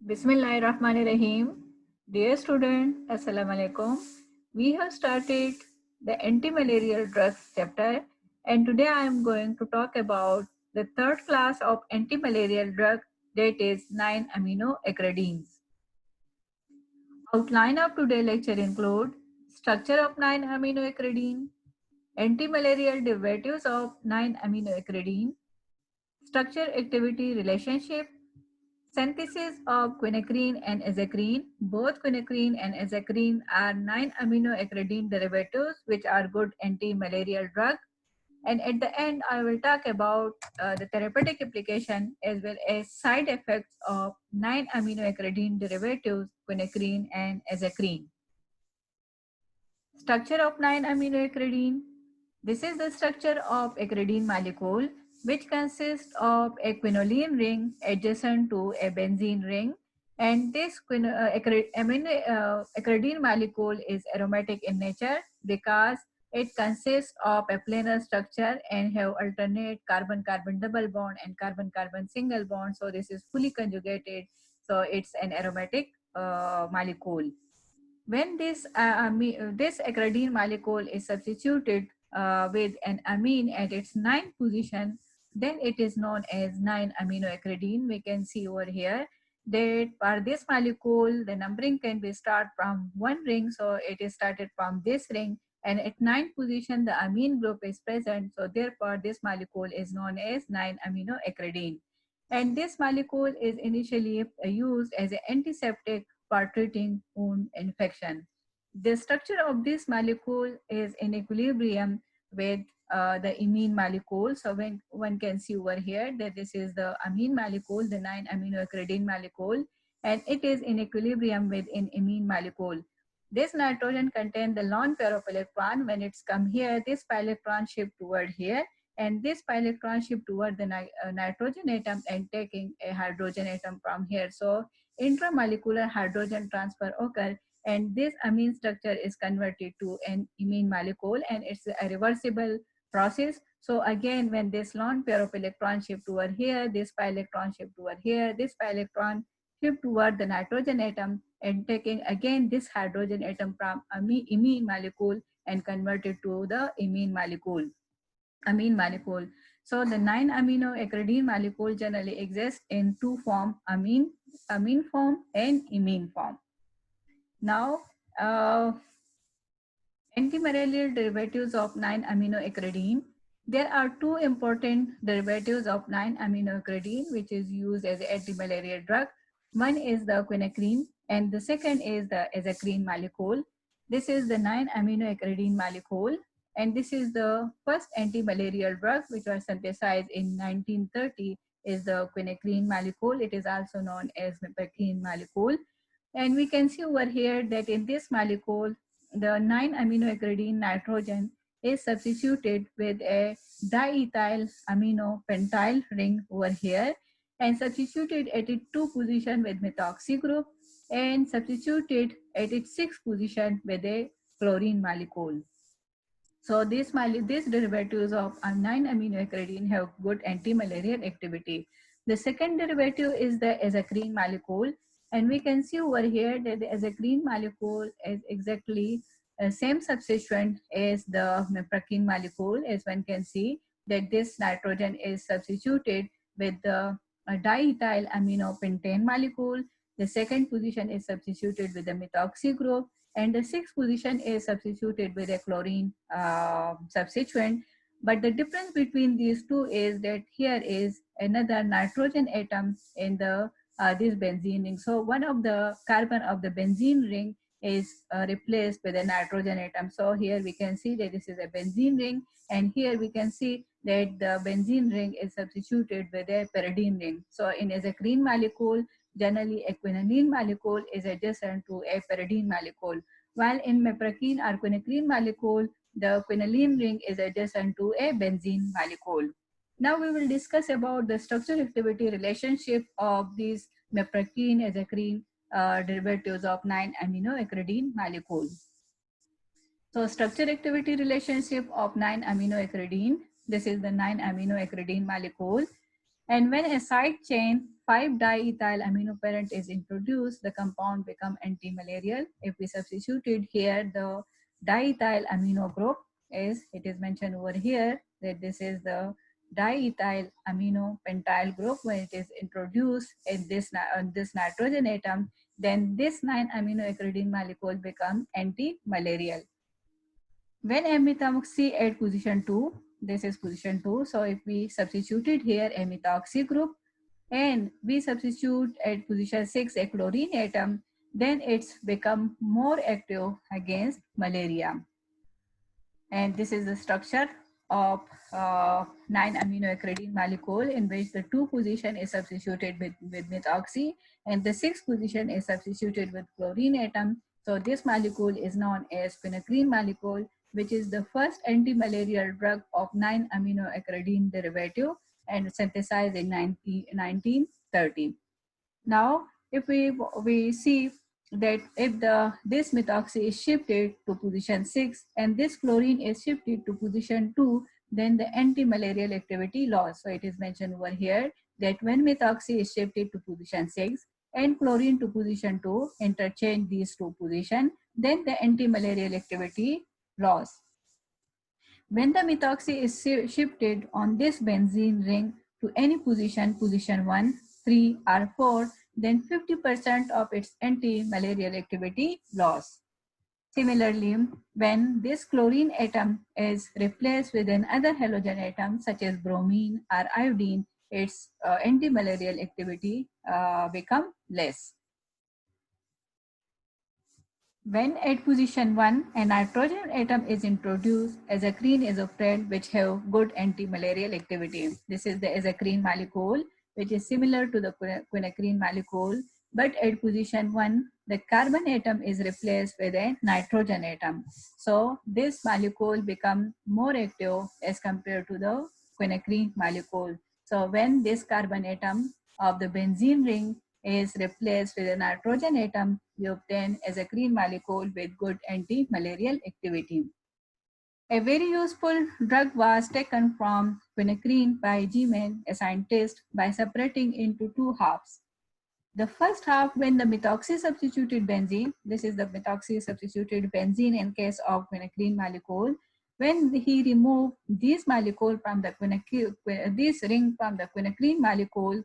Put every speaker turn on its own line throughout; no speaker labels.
Bismillahirrahmanirrahim. Dear student, Assalamu alaikum. We have started the anti-malarial drugs chapter, and today I am going to talk about the third class of anti-malarial drug, that is 9-aminoacridines. Outline of today's lecture include structure of 9-aminoacridine, anti-malarial derivatives of 9-aminoacridine, structure activity relationship, synthesis of quinacrine and azacrine. Both quinacrine and azacrine are 9-aminoacridine derivatives which are good anti-malarial drug. And at the end, I will talk about the therapeutic application as well as side effects of 9-aminoacridine derivatives, quinacrine and azacrine. Structure of 9-aminoacridine. This is the structure of acridine molecule, which consists of a quinoline ring adjacent to a benzene ring. And this acridine molecule is aromatic in nature because it consists of a planar structure and have alternate carbon-carbon double bond and carbon-carbon single bond. So this is fully conjugated. So it's an aromatic molecule. When this acridine molecule is substituted with an amine at its ninth position, then it is known as 9-aminoacridine. We can see over here that for this molecule, the numbering can be start from one ring, so it is started from this ring, and at ninth position, the amine group is present. So therefore, this molecule is known as 9-aminoacridine. And this molecule is initially used as an antiseptic for treating wound infection. The structure of this molecule is in equilibrium with the imine molecule. So when one can see over here that this is the amine molecule, the 9-aminoacridine molecule, and it is in equilibrium with an imine molecule. This nitrogen contains the lone pair of electron. When it's come here, this pi electron shift toward here, and this pi electron shift toward the nitrogen atom and taking a hydrogen atom from here. So intramolecular hydrogen transfer occur, and this amine structure is converted to an imine molecule, and it's a reversible process. So again, when this lone pair of electron shift over here, this pi electron shift over here, this pi electron shift toward the nitrogen atom and taking again this hydrogen atom from imine molecule and converted to the imine molecule. Amine molecule. So the 9-aminoacridine molecule generally exists in two forms, amine form and imine form. Now, antimalarial derivatives of 9-aminoacridine. There are two important derivatives of 9-aminoacridine which is used as an antimalarial drug. One is the quinacrine and the second is the azacrine molecule. This is the 9-aminoacridine molecule, and this is the first antimalarial drug which was synthesized in 1930 is the quinacrine molecule. It is also known as mepakine molecule. And we can see over here that in this molecule, the 9-aminoacridine nitrogen is substituted with a diethyl amino pentyl ring over here and substituted at its 2 position with methoxy group and substituted at its 6th position with a chlorine molecule. So these derivatives of 9-aminoacridine have good anti-malarial activity. The second derivative is the azacrine molecule, and we can see over here that the azacrine molecule is exactly the same substituent as the meprakine molecule. As one can see that this nitrogen is substituted with the diethyl amino pentane molecule. The second position is substituted with the methoxy group, and the sixth position is substituted with a chlorine substituent. But the difference between these two is that here is another nitrogen atom in the this benzene ring. So one of the carbon of the benzene ring is replaced with a nitrogen atom. So here we can see that this is a benzene ring, and here we can see that the benzene ring is substituted with a pyridine ring. So in azacrine molecule, generally a quinine molecule is adjacent to a pyridine molecule, while in meprakine or quinacrine molecule, the quinoline ring is adjacent to a benzene molecule. Now we will discuss about the structure activity relationship of these meprakine azacrine derivatives of 9-aminoacridine molecules. So structure activity relationship of 9-aminoacridine. This is the 9-aminoacridine molecule. And when a side chain 5-diethyl amino parent is introduced, the compound become anti-malarial. If we substituted here the diethyl amino group, is it is mentioned over here that this is the diethyl amino pentyl group. When it is introduced in this nitrogen atom, then this 9-aminoacridine molecule become anti-malarial. When methoxy at position 2, this is position 2. So if we substituted here a methoxy group and we substitute at position 6 a chlorine atom, then it's become more active against malaria. And this is the structure of 9-aminoacridine molecule, in which the 2 position is substituted with methoxy and the 6th position is substituted with chlorine atom. So this molecule is known as quinacrine molecule, which is the first anti-malarial drug of 9-aminoacridine derivative and synthesized in 1930. Now, if we see that if this methoxy is shifted to position 6 and this chlorine is shifted to position 2, then the anti-malarial activity lost. So it is mentioned over here that when methoxy is shifted to position 6 and chlorine to position 2, interchange these two positions, then the anti-malarial activity lost. When the methoxy is shifted on this benzene ring to any position, position 1, 3 or 4, then 50% of its anti-malarial activity lost. Similarly, when this chlorine atom is replaced with another halogen atom such as bromine or iodine, its anti-malarial activity become less. When at position 1, a nitrogen atom is introduced, azacrine is obtained, which have good anti-malarial activity. This is the azacrine molecule, which is similar to the quinacrine molecule, but at position 1, the carbon atom is replaced with a nitrogen atom. So this molecule becomes more active as compared to the quinacrine molecule. So when this carbon atom of the benzene ring is replaced with a nitrogen atom, we obtain azacrine molecule with good anti-malarial activity. A very useful drug was taken from quinacrine by Geman, a scientist, by separating into 2 halves. The first half, when the methoxy substituted benzene, this is the methoxy substituted benzene in case of quinacrine molecule. When he removed this molecule from the this ring from the quinacrine molecule,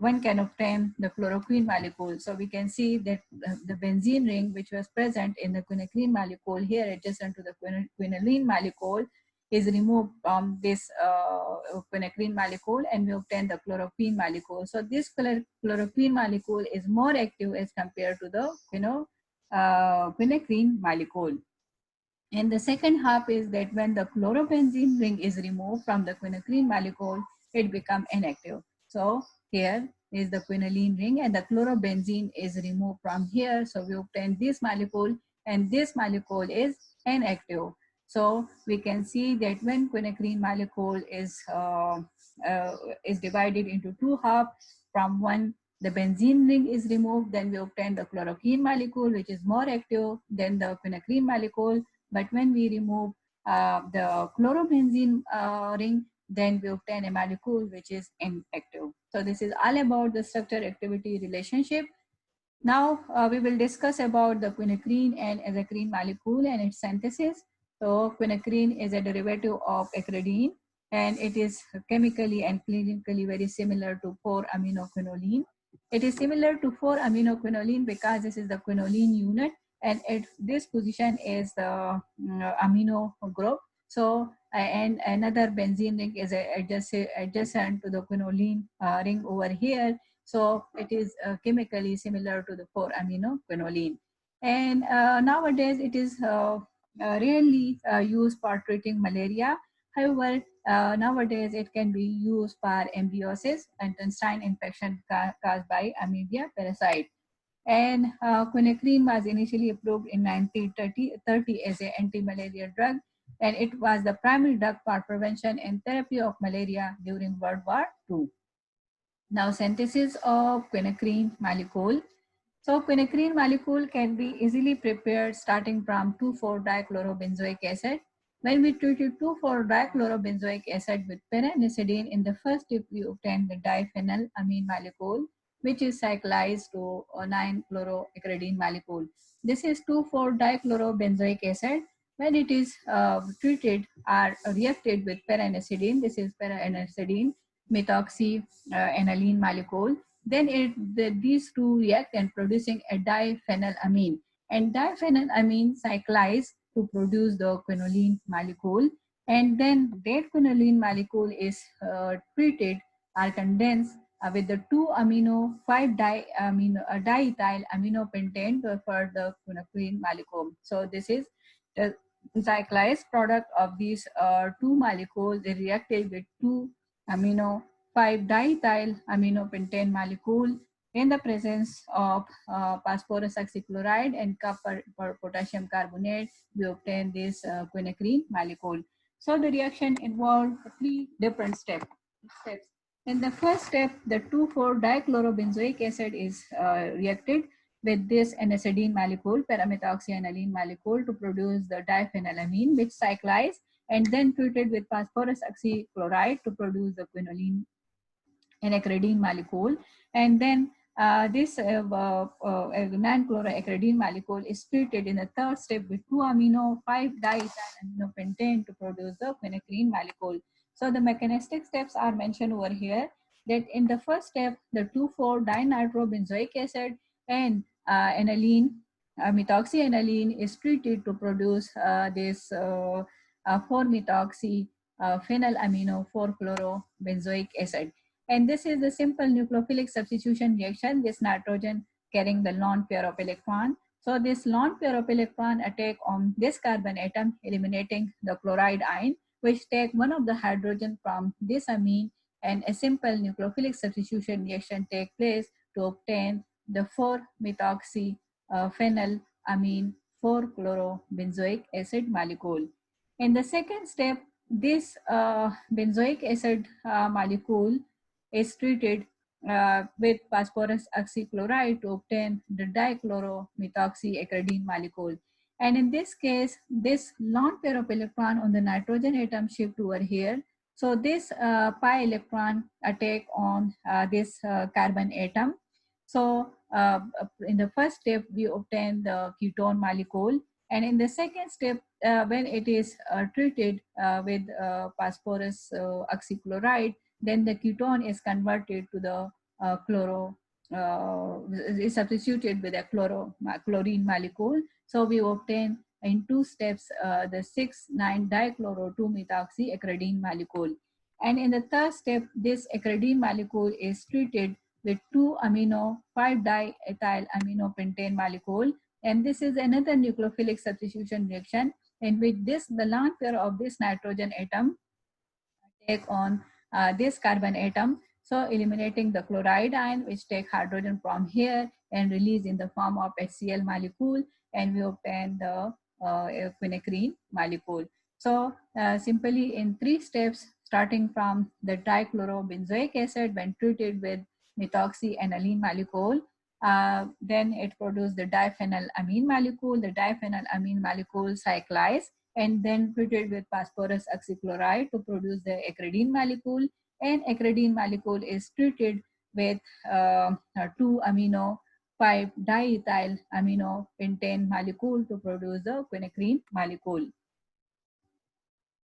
one can obtain the chloroquine molecule. So we can see that the benzene ring, which was present in the quinacrine molecule, here adjacent to the quinoline molecule, is removed from this quinacrine molecule, and we obtain the chloroquine molecule. So this chloroquine molecule is more active as compared to the quinacrine molecule. And the second half is that when the chlorobenzene ring is removed from the quinacrine molecule, it becomes inactive. So here is the quinoline ring and the chlorobenzene is removed from here. So we obtain this molecule, and this molecule is inactive. So we can see that when quinacrine molecule is divided into 2 halves, from one the benzene ring is removed, then we obtain the chloroquine molecule, which is more active than the quinacrine molecule. But when we remove the chlorobenzene ring, then we obtain a molecule which is inactive. So this is all about the structure activity relationship. Now we will discuss about the quinacrine and azacrine molecule and its synthesis. So quinacrine is a derivative of acridine, and it is chemically and clinically very similar to 4-aminoquinoline. It is similar to 4-aminoquinoline because this is the quinoline unit, and at this position is the amino group. So and another benzene ring is adjacent to the quinoline ring over here. So it is chemically similar to the 4-aminoquinoline. And nowadays it is rarely used for treating malaria. However, nowadays it can be used for ambiosis, intestine infection caused by amoeba parasite. And quinacrine was initially approved in 1930 as an anti-malaria drug, and it was the primary drug for prevention and therapy of malaria during World War II. Now, synthesis of quinacrine molecule. So, quinacrine molecule can be easily prepared starting from 2,4-dichlorobenzoic acid. When we treated 2,4-dichlorobenzoic acid with peranesidine, in the first step we obtained the diphenylamine molecule, which is cyclized to 9-chloroacridine molecule. This is 2,4-dichlorobenzoic acid. When it is treated or reacted with peranesidine, this is peranesidine methoxy aniline molecule, then these two react and producing a diphenylamine, and diphenylamine cyclize to produce the quinoline molecule, and then that quinoline molecule is treated or condensed with the 2-amino 5-diethyl amino pentane for the quinoline molecule. So this is the cyclized product of these two molecules. They reacted with 2-amino 5-diethyl amino pentane molecule in the presence of phosphorus oxychloride and copper or potassium carbonate. We obtain this quinacrine molecule. So the reaction involved three different steps. In the first step, the 2,4-dichlorobenzoic acid is reacted with this anisidine molecule, paramethoxyaniline molecule, to produce the diphenylamine, which cyclize and then treated with phosphorus oxychloride to produce the quinoline and acridine molecule. And then this 9-chloroacridine molecule is treated in the third step with 2-amino 5-diethyl amino pentane to produce the quinacrine molecule. So the mechanistic steps are mentioned over here, that in the first step, the 2,4-dinitrobenzoic acid and aniline, methoxyaniline is treated to produce this 4-methoxy phenylamino 4-chlorobenzoic acid. And this is the simple nucleophilic substitution reaction, this nitrogen carrying the lone pair of electron. So this lone pair of electron attack on this carbon atom, eliminating the chloride ion, which take one of the hydrogen from this amine, and a simple nucleophilic substitution reaction take place to obtain the 4-methoxy phenylamine 4-chlorobenzoic acid molecule. In the second step, this benzoic acid molecule is treated with phosphorus oxychloride to obtain the dichloromethoxyacridine molecule. And in this case, this lone pair of electron on the nitrogen atom shift over here. So this pi electron attack on this carbon atom. So in the first step, we obtain the ketone molecule. And in the second step, when it is treated with phosphorus oxychloride, then the ketone is converted to the is substituted with a chlorine molecule. So we obtain in two steps the 6,9-dichloro-2-methoxyacridine molecule. And in the third step, this acridine molecule is treated with 2-amino 5-diethyl amino pentane molecule. And this is another nucleophilic substitution reaction in which the lone pair of this nitrogen atom take on this carbon atom. So eliminating the chloride ion, which take hydrogen from here and release in the form of HCl molecule, and we obtain the quinacrine molecule. So simply in three steps, starting from the dichlorobenzoic acid when treated with methoxyaniline molecule, then it produces the diphenylamine molecule. The diphenylamine molecule cyclize and then treated with phosphorus oxychloride to produce the acridine molecule. And acridine molecule is treated with 2-amino 5-diethyl amino pentane molecule to produce the quinacrine molecule.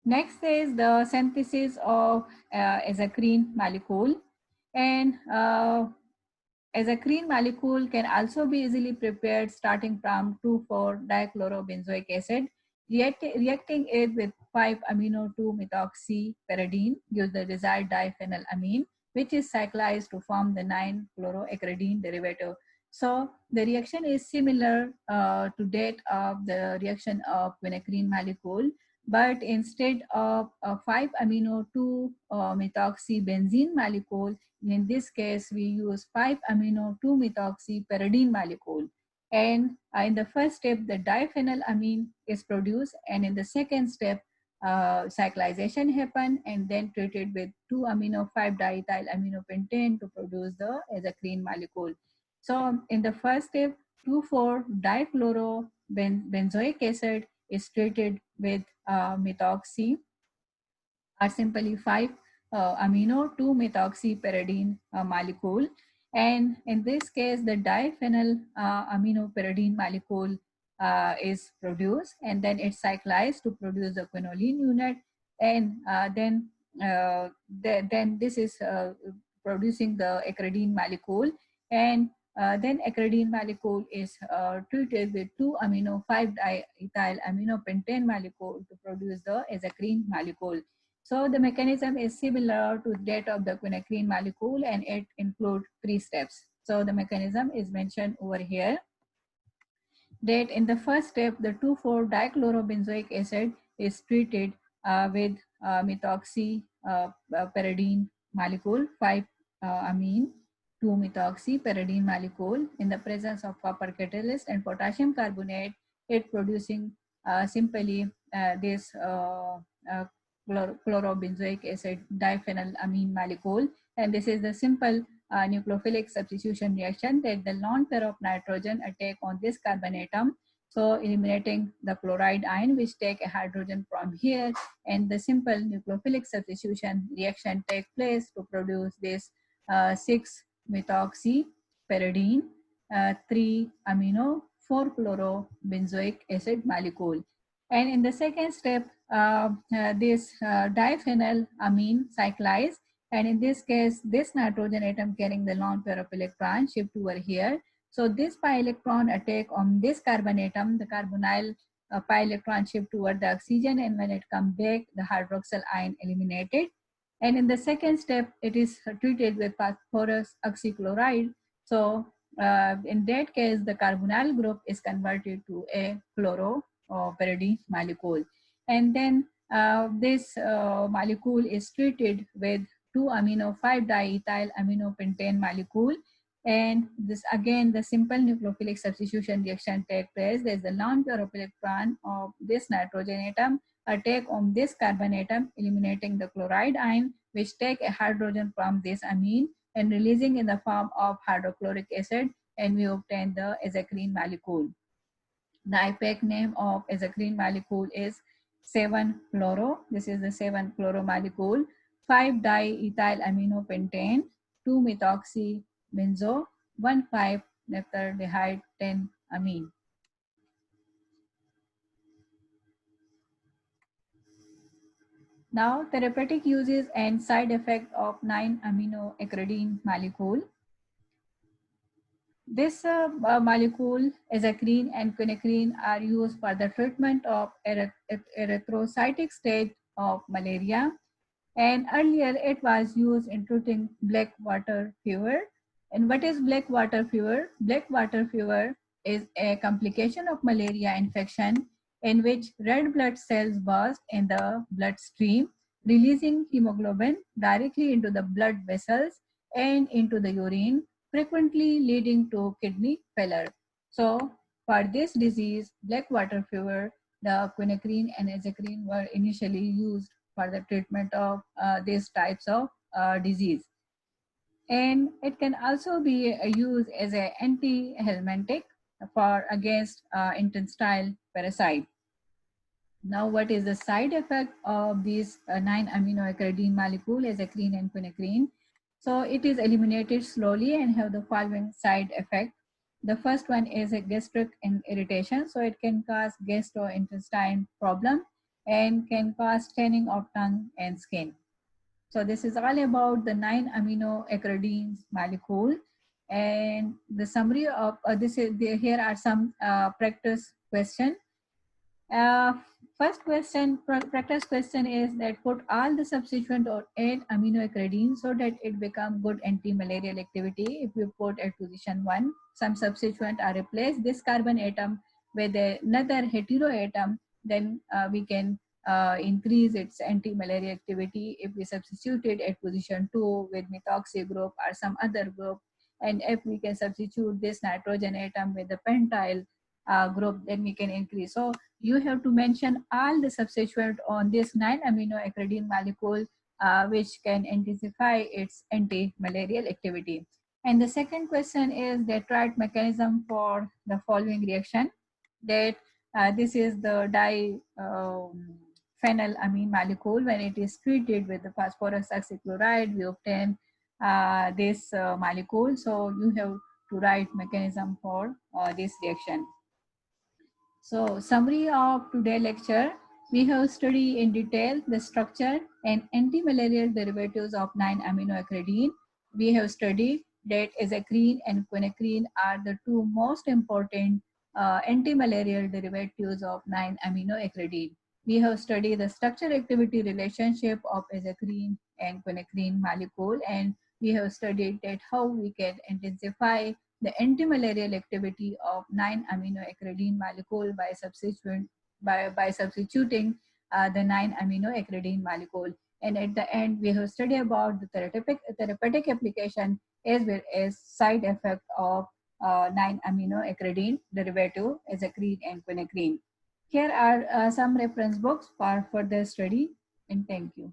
Next is the synthesis of azathioprine molecule. And azathioprine molecule can also be easily prepared starting from 2,4-dichlorobenzoic acid. Reacting it with 5-amino 2-methoxypyridine gives the desired diphenylamine, which is cyclized to form the 9-chloroacridine derivative. So the reaction is similar to that of the reaction of quinacrine molecule, but instead of a 5-amino 2-methoxybenzene molecule, in this case we use 5-amino 2-methoxypyridine molecule. And in the first step, the diphenylamine is produced, and in the second step, cyclization happen and then treated with 2-amino 5-diethyl amino pentane to produce the azathioprine molecule. So in the first step, 2,4-dichlorobenzoic acid is treated with methoxy are simply 5 amino 2 methoxypyridine molecule, and in this case the diphenyl aminopyridine molecule is produced, and then it's cyclized to produce the quinoline unit, and then this is producing the acridine molecule, and then acridine molecule is treated with 2 amino 5 diethyl aminopentane molecule to produce the azacrine molecule. So the mechanism is similar to that of the quinacrine molecule, and it includes 3 steps. So the mechanism is mentioned over here, that in the first step, the 2,4-dichlorobenzoic acid is treated with methoxy pyridine molecule, 5 amine 2 methoxypyridine molecule in the presence of copper catalyst and potassium carbonate, it producing simply this uh, chlorobenzoic acid diphenylamine molecule, and this is the simple nucleophilic substitution reaction, that the lone pair of nitrogen attack on this carbon atom, so eliminating the chloride ion which take a hydrogen from here, and the simple nucleophilic substitution reaction take place to produce this 6 methoxy pyridine 3 amino 4 chlorobenzoic acid molecule. And in the second step, this diphenyl amine cyclize, and in this case, this nitrogen atom carrying the lone pair of electron shift over here. So this pi electron attack on this carbon atom, the carbonyl pi electron shift toward the oxygen, and when it comes back, the hydroxyl ion eliminated. And in the second step, it is treated with phosphorus oxychloride. So in that case, the carbonyl group is converted to a chloropyridine molecule. And then this molecule is treated with 2 amino 5 diethyl aminopentane molecule, and this again the simple nucleophilic substitution reaction take place. There's a lone pair of electron of this nitrogen atom attack on this carbon atom, eliminating the chloride ion which take a hydrogen from this amine and releasing in the form of hydrochloric acid, and we obtain the azacrine molecule. The IPAC name of azacrine molecule is 7-chloro. This is the 7-chloro molecule, 5-diethyl aminopentane, 2-methoxy benzo, 1,5-naphthaldehyde 10 amine. Now, therapeutic uses and side effect of 9-aminoacridine molecule. This molecule, azacrine and quinacrine, are used for the treatment of erythrocytic state of malaria. And earlier it was used in treating black water fever. And what is black water fever? Black water fever is a complication of malaria infection in which red blood cells burst in the bloodstream, releasing hemoglobin directly into the blood vessels and into the urine, frequently leading to kidney failure. So for this disease, black water fever, the quinacrine and azacrine were initially used for the treatment of these types of disease. And it can also be used as an anti-helmintic for against intestinal parasite. Now, what is the side effect of these 9-aminoacridine molecule, azacrine and quinacrine? So it is eliminated slowly and have the following side effect. The first one is a gastric irritation. So it can cause gastrointestinal problem and can cause staining of tongue and skin. So this is all about the 9-aminoacridine molecule. And the summary of here are some practice questions. Uh, First question, practice question is that put all the substituent or add aminoacridine so that it become good anti-malarial activity. If we put at position 1, some substituent are replaced this carbon atom with another heteroatom, then we can increase its anti-malarial activity. If we substitute it at position 2 with methoxy group or some other group, and if we can substitute this nitrogen atom with the pentyl group, then we can increase. So you have to mention all the substituent on this 9-aminoacridine molecule which can intensify its anti-malarial activity. And the second question is the Treat mechanism for the following reaction, that This is the phenylamine molecule. When it is treated with the phosphorus oxychloride, we obtain this molecule. So you have to write mechanism for this reaction. So summary of today's lecture, we have studied in detail the structure and antimalarial derivatives of 9-aminoacridine. We have studied that azathioprine and quinacrine are the two most important antimalarial derivatives of 9-aminoacridine. We have studied the structure activity relationship of azathioprine and quinacrine molecule, and we have studied that how we can intensify the antimalarial activity of 9-aminoacridine molecule by substituting the 9-aminoacridine molecule. And at the end, we have studied about the therapeutic application as well as side effect of 9-aminoacridine derivative azathioprine and quinacrine. Here are some reference books for further study, and thank you.